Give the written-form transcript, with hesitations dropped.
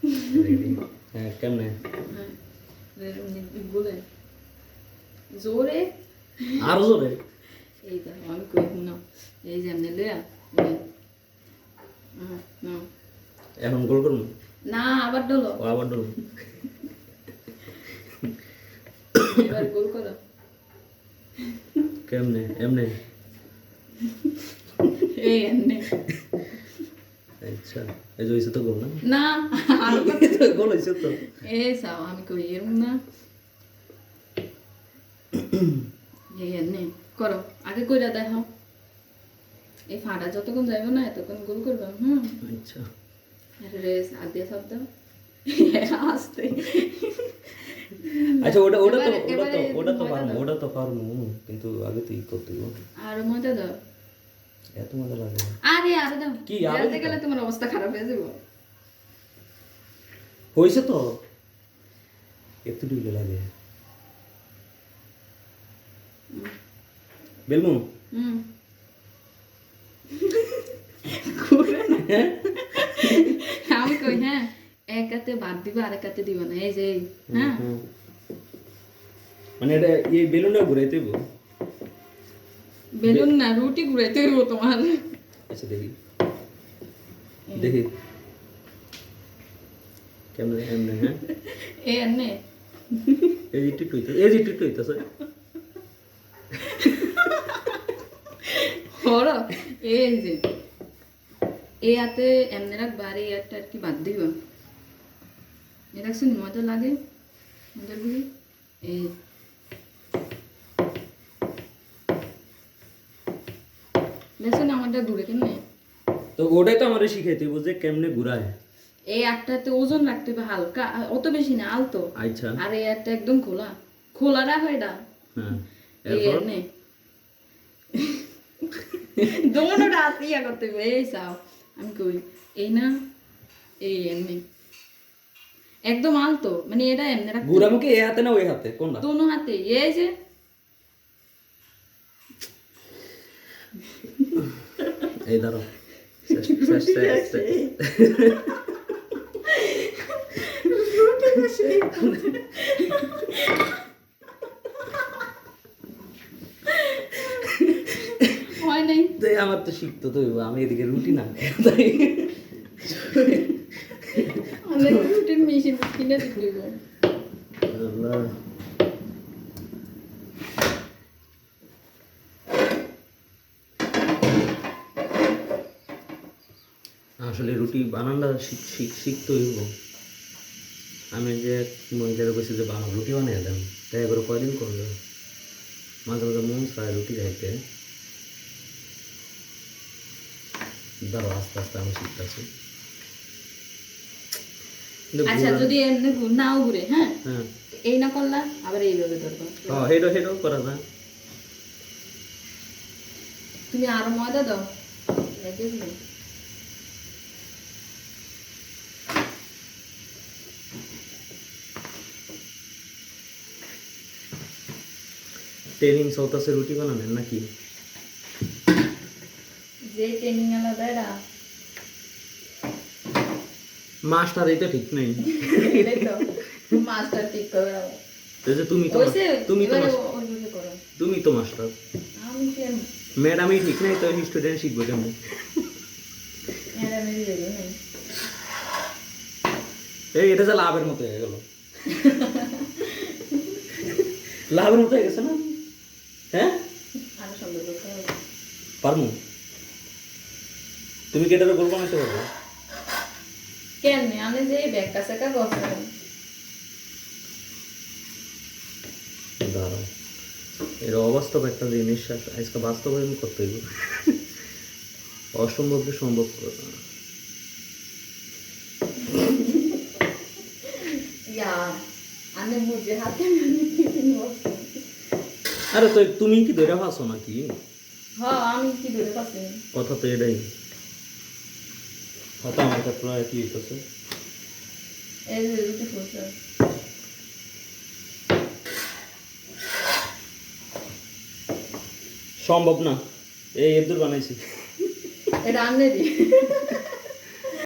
হ্যাঁ কেমনে বলে জোরে আর জোরে এই দেখো আমি কই না এই যে এমনি লইয়া এখন গোল করুন না আবার ডলো আবার ডলুন এবার গোল করো কেমনে এমনে এই এমনি আচ্ছা এই যে হইছে তো গোল না না আর গোল হইছে তো এই সাও আমি কই এরম না এই এমনি করো আগে কইরা দেখো এই ফাড়া যতক্ষণ যাইব না এতক্ষণ গোল করবে আচ্ছা রেস আদিয়া শব্দ আস্তে আচ্ছা ওটা তো পারমু কিন্তু আগে তুই করতে গো আর মজা দাও এত মজা লাগে আরে দাও কি বেড়াতে গেলে তোমার অবস্থা খারাপ হয়ে যাবে হইছে তো একটু ডুলে লাগে বেলমু আমি কই হ্যাঁ এক হাতে বাদ দিবা আর এক হাতে দিবা না এই যে হ্যাঁ মানে এটা এই বেলুনটা ঘুরাইতে হইব বেলুন না রুটি ঘুরাইতে হইব তোমার আচ্ছা দেখি দেখি কেমন এমনি হ্যাঁ এই এনে এই যে টিটু হইতাছে হলো এই যে এই হাতে এমনি রাখবা আর এই হাতটা আর কি বাদ দিবা এটা শুনি মজা লাগে মজা বুঝি এই দেখছেন আমারটা ঘুরে কেমনে তো ওটাই তো আমারে শিখাইতে হইব যে কেমনে ঘুরায় এই একটাতে ওজন রাখতে হবে হালকা অত বেশি না আলতো আচ্ছা আর এই একটা একদম খোলা রাখো এটা হ্যাঁ এই এনে দোনোটা হাতে ইয়া করতে হবে এই চাও আমি কই এই না এই এমনি একদম আলতো মানে এটা এমনি রাখতে ঘুরামুখে এই হাতে না ওই হাতে কোনটা দোনো হাতে এই যে এই দাঁড়ো হয় নাই আমার তো শিখতো তো আমি এদিকে রুটি না তাই অনেক রুটিন মেশিন কিনে দিব আসলে রুটি বানানটা শিখতে হইব আমি যে মহিলারা বসে যে বানাবো রুটি বানিয়ে দেন তাই এবার কয়দিন করলো মাঝে মাঝে মন চায় রুটি খাইতে দাঁড়ো আস্তে আস্তে আমি শিখতেছি আচ্ছা যদি এমনি নাও ঘুরে হ্যাঁ হ্যাঁ এই না করলা আবার এইভাবে ধরবা হ্যাঁ হেডো করা যায় তুমি আরো ময়দা দাও দেখবে ট্রেনিং চলতেছে রুটি বানাবেন নাকি যে ট্রেনিং আলাদা এটা মাস্টার এই তো ঠিক নেই এটাই তো মাস্টার ঠিক করে দাও এই যে তুমি তো মাস্টার আমি কেন ম্যাডামই ঠিক নাই তো স্টুডেন্ট শিখবে কেমন ম্যাডামেরই দেরি নেই এই এটা যে লাভের মতো হয়ে গেল লাভের মতো হয়ে গেছে না হ্যাঁ আরো সুন্দর করতে হবে পারমু তুমি কি এটাতে গোল বানাইতে পারবে কেন আমি যে ব্যাগ কাছে কা বসলাম দাঁড়াও এর অবাস্তব একটা জিনিস আজকে বাস্তবায়ন করতে হইব অসম্ভবকে সম্ভব ইয়া আমি বুঝে হাতে আরে তো তুমি কি ধরে ফাঁসো নাকি হ্যাঁ আমি কি ধরে পাচ্ছি কথা তো এটাই হয়তো আমার কাছে কি হইতেছে এই যে রুটি ফুলছে সম্ভব না এই এদুর বানাইছি এটা আনলে দি